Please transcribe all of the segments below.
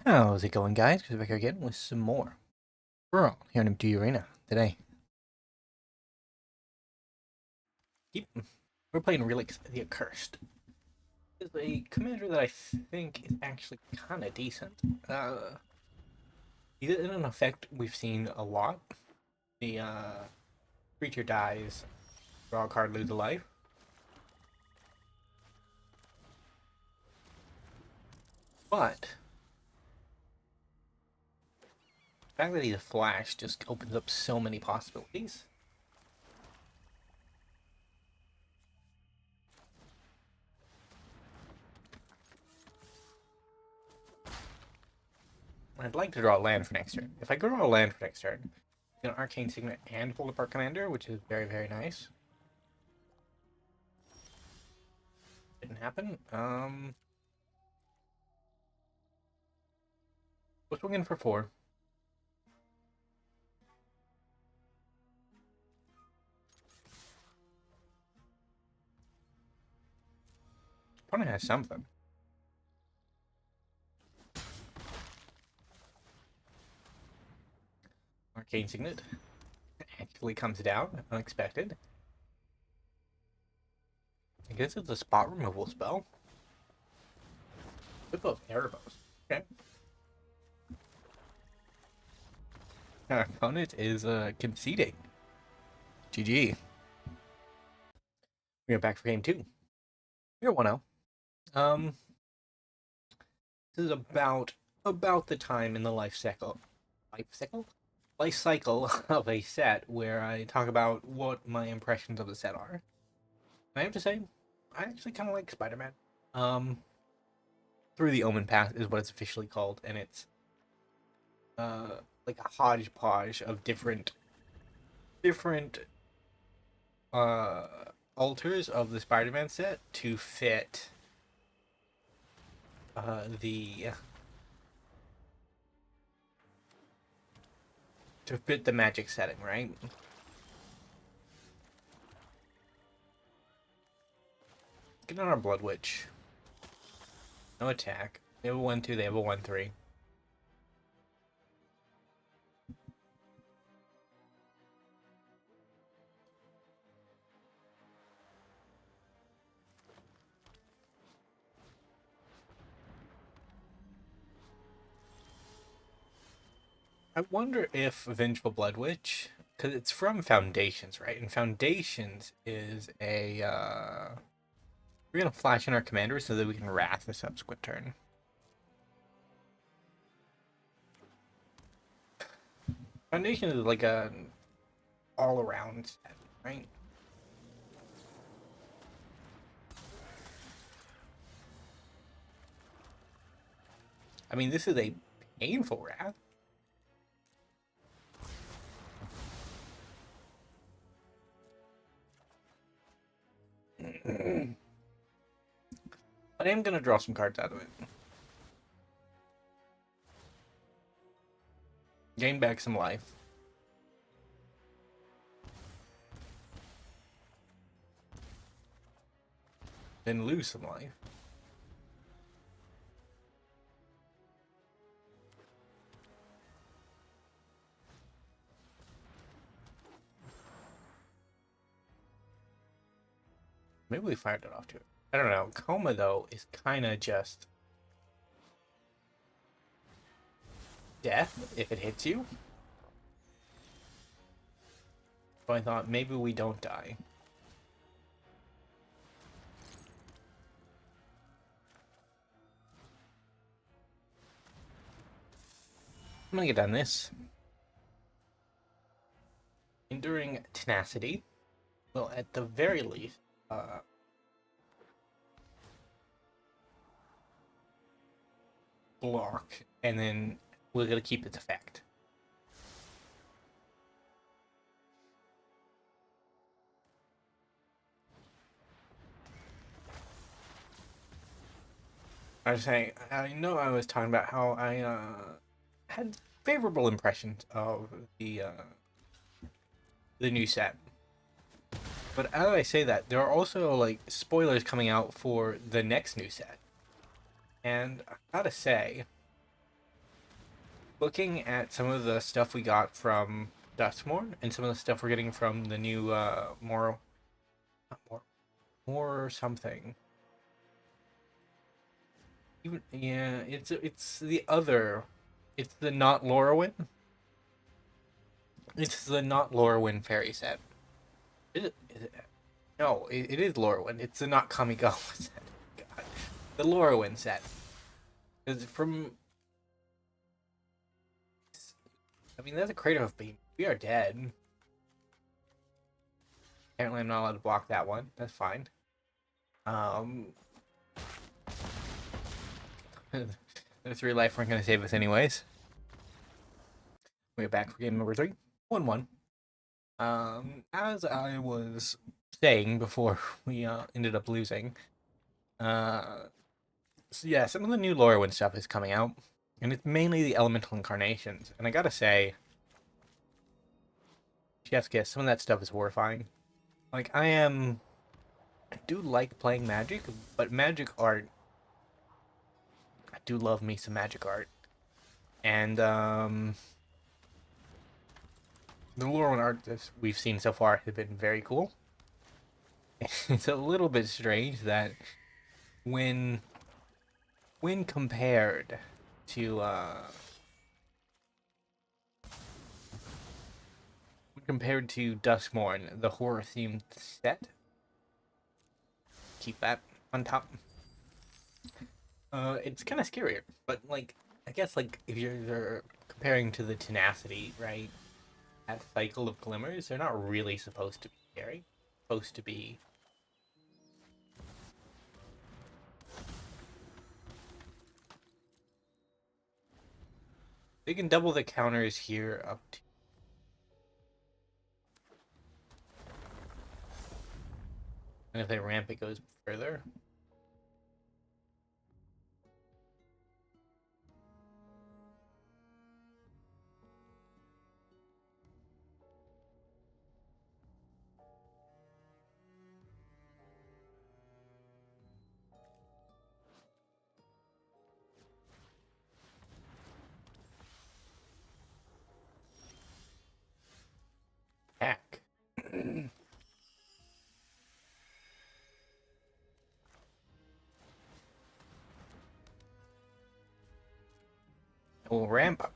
How's it going, guys? Back here again with some more Brawl here in MT Arena today. Yep, we're playing Rhilex the Accursed. It's a commander that I think is actually kind of decent. He's in an effect we've seen a lot. The creature dies, draw a card, lose a life. But the fact that he's a flash just opens up so many possibilities. I'd like to draw a land for next turn. If I draw a land for next turn, I get an Arcane Signet and Pull Apart Commander, which is very, very nice. Didn't happen. We'll swing in for 4. Opponent has something. Arcane Signet actually comes down, unexpected. I guess it's a spot removal spell. Whip of Erebos. Okay. Our opponent is conceding. GG. We are back for game 2. We're 1-0. This is about the time in the life cycle of a set where I talk about what my impressions of the set are. I have to say, I actually kind of like Spider-Man. Through the Omen Path is what it's officially called, and it's like a hodgepodge of different alters of the Spider-Man set to fit the magic setting, right? Get on our Bloodwitch. No attack. They have a 1-2, they have a 1-3. I wonder if Vengeful Bloodwitch, because it's from Foundations, right? And Foundations is a, we're gonna flash in our commander so that we can Wrath the subsequent turn. Foundations is like a all-around set, right? I mean, this is a painful Wrath. But I am going to draw some cards out of it. Gain back some life. Then lose some life. Maybe we fired it off to it. I don't know. Coma, though, is kind of just death if it hits you. So I thought maybe we don't die. I'm gonna get done this. Enduring Tenacity. Well, at the very least, block, and then we're gonna keep its effect. I was saying, I know I was talking about how I had favorable impressions of the new set. But as I say that, there are also like spoilers coming out for the next new set. And I gotta say, looking at some of the stuff we got from Duskmourn and some of the stuff we're getting from the new more not more something. Even yeah, it's the other. It's the not Lorwyn. It's the not Lorwyn fairy set. Is it? No, it is Lorwyn. It's the not Kamigawa set. God, the Lorwyn set. Is from. I mean, that's a Cradle of Beam. We are dead. Apparently, I'm not allowed to block that one. That's fine. The 3 life weren't gonna save us anyways. We're back for game number 3. 1-1. As I was saying before we ended up losing, so yeah, some of the new Lorwyn stuff is coming out, and it's mainly the elemental incarnations. And I gotta say, chef's kiss, some of that stuff is horrifying. Like I do like playing Magic, but Magic art, I do love me some Magic art, and the Lorwyn art that we've seen so far has been very cool. It's a little bit strange that when compared to Duskmourn, the horror themed set. Keep that on top. It's kind of scarier, but like I guess like if you're comparing to the tenacity, right? That cycle of glimmers, they're not really supposed to be scary. Supposed to be. They can double the counters here up to. And if they ramp, it goes further. Hack. We'll ramp up.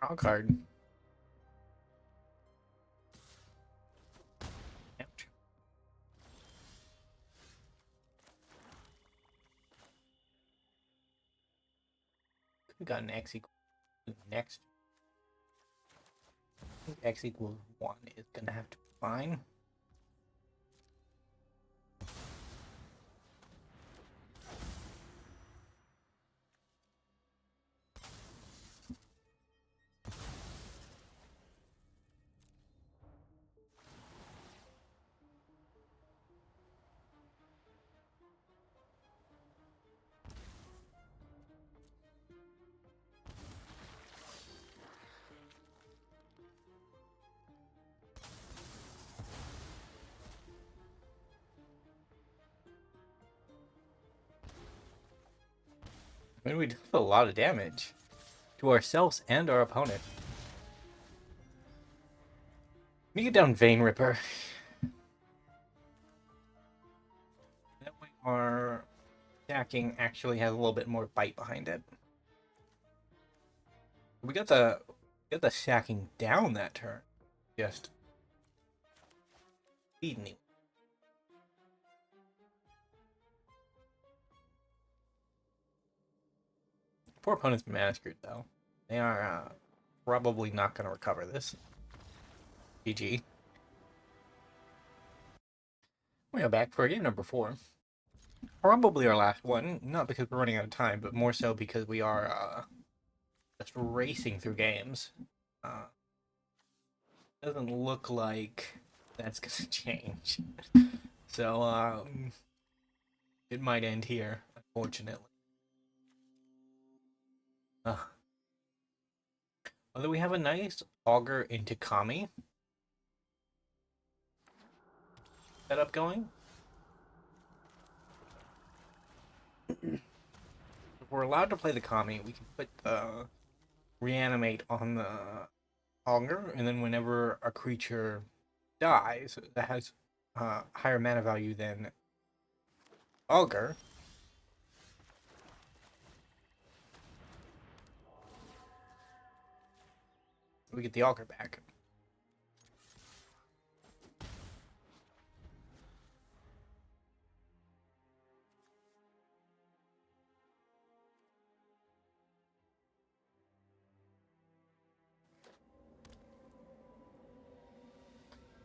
Draw card. Ouch. Could have gotten X equals 2 next. I think X equals 1 is gonna have to be fine. I mean, we did a lot of damage to ourselves and our opponent. Let me get down Vein Ripper. That way our stacking actually has a little bit more bite behind it. We got the stacking down that turn. Just feeding you. Poor opponent's mana screwed though. They are probably not going to recover this. GG. We are back for game number 4. Probably our last one, not because we're running out of time, but more so because we are just racing through games. doesn't look like that's gonna change. So, it might end here, unfortunately. Uh, Although we have a nice Augur into Kami setup going. If we're allowed to play the Kami, we can put Reanimate on the Augur, and then whenever a creature dies that has higher mana value than Augur, we get the Augur back.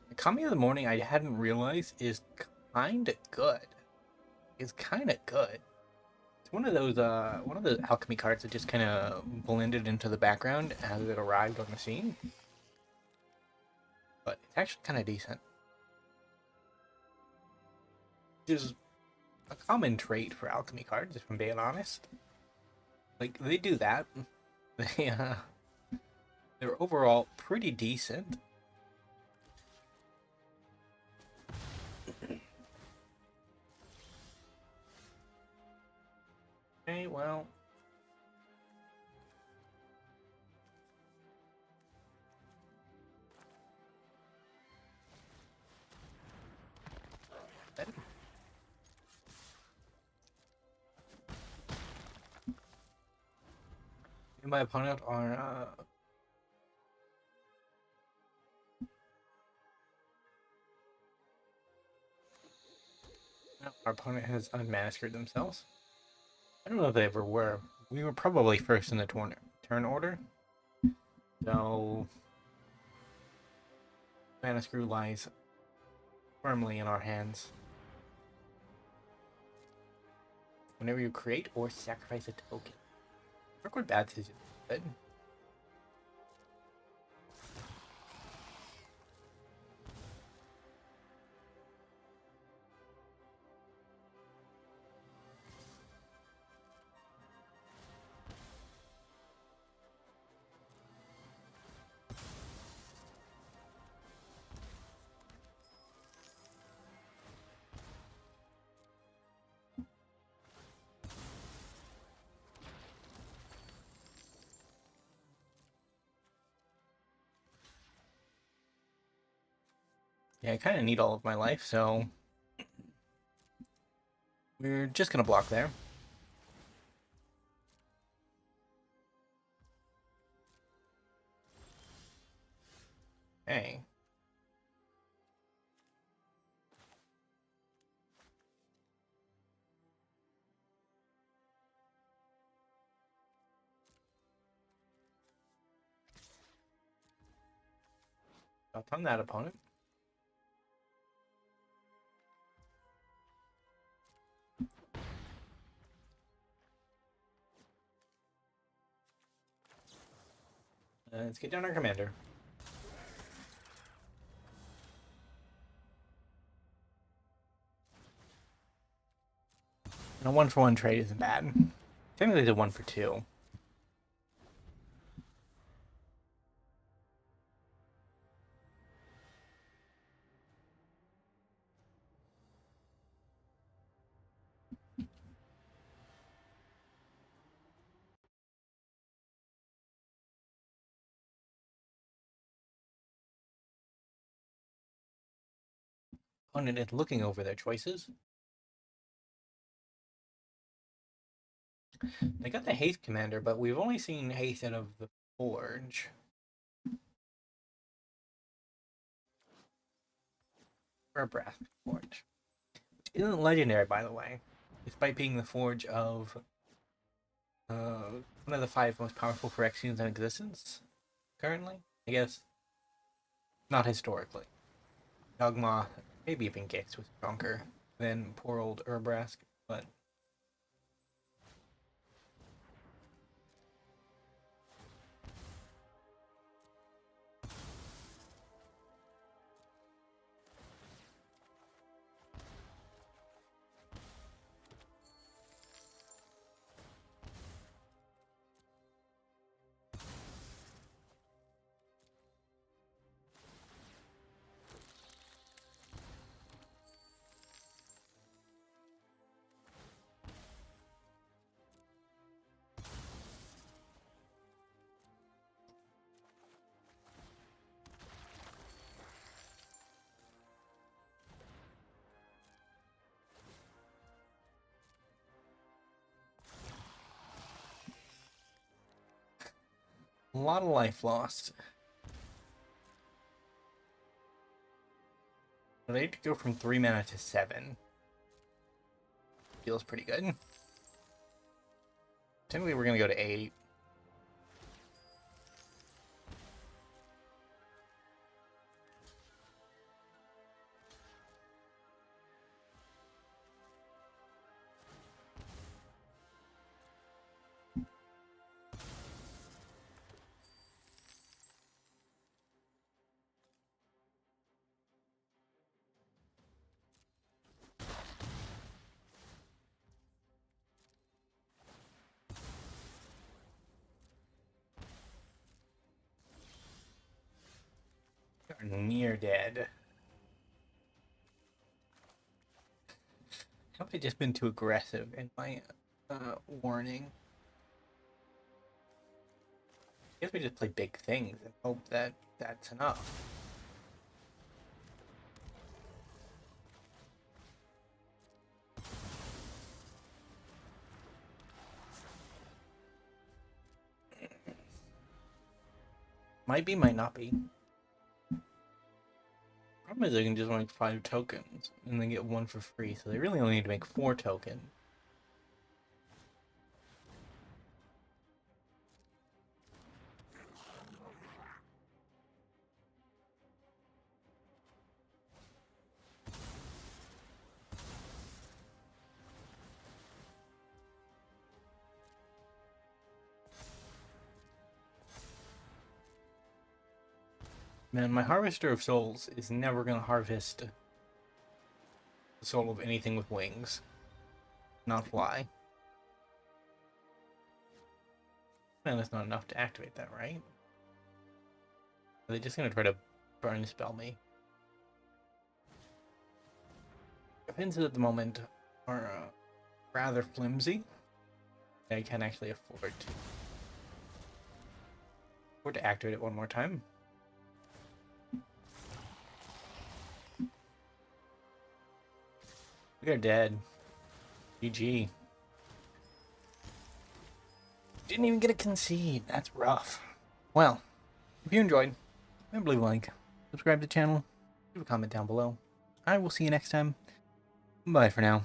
The Kami of the Morning, I hadn't realized, is kind of good. It's kind of good. It's one of the alchemy cards that just kind of blended into the background as it arrived on the scene. But it's actually kind of decent. Which is a common trait for alchemy cards, if I'm being honest. Like, they do that. They're overall pretty decent. Okay, well. Then. My opponent are our opponent has unmastered themselves. I don't know if they ever were. We were probably first in the turn order. So Mana Screw lies firmly in our hands. Whenever you create or sacrifice a token. Record bad decisions. Good. Yeah, I kind of need all of my life, so we're just gonna block there. Hey. Thoughts on that, opponent? Let's get down our commander. And a 1-for-1 trade isn't bad. Technically, it's a 1-for-2. Opponent is looking over their choices. They got the Haste Commander, but we've only seen Haste out of the Forge. Or a Brass Forge. Which isn't legendary, by the way. Despite being the Forge of one of the 5 most powerful Phyrexians in existence currently. I guess not historically. Dogma, maybe even Gix was stronger than poor old Urbrask, but A lot of life lost. But I need to go from 3 mana to 7. Feels pretty good. Technically, we're going to go to 8. We are near dead. Have I just been too aggressive in my warning? I guess we just play big things and hope that that's enough. Might be, might not be. Problem is I can just make 5 tokens and then get 1 for free, so they really only need to make 4 tokens. Man, my Harvester of Souls is never going to harvest the soul of anything with wings. Not fly. Man, that's not enough to activate that, right? Are they just going to try to burn spell me? Defenses at the moment are rather flimsy. I can actually afford to activate it one more time. We are dead. GG. Didn't even get a concede. That's rough. Well, if you enjoyed, remember to leave a like, subscribe to the channel, leave a comment down below. I will see you next time. Bye for now.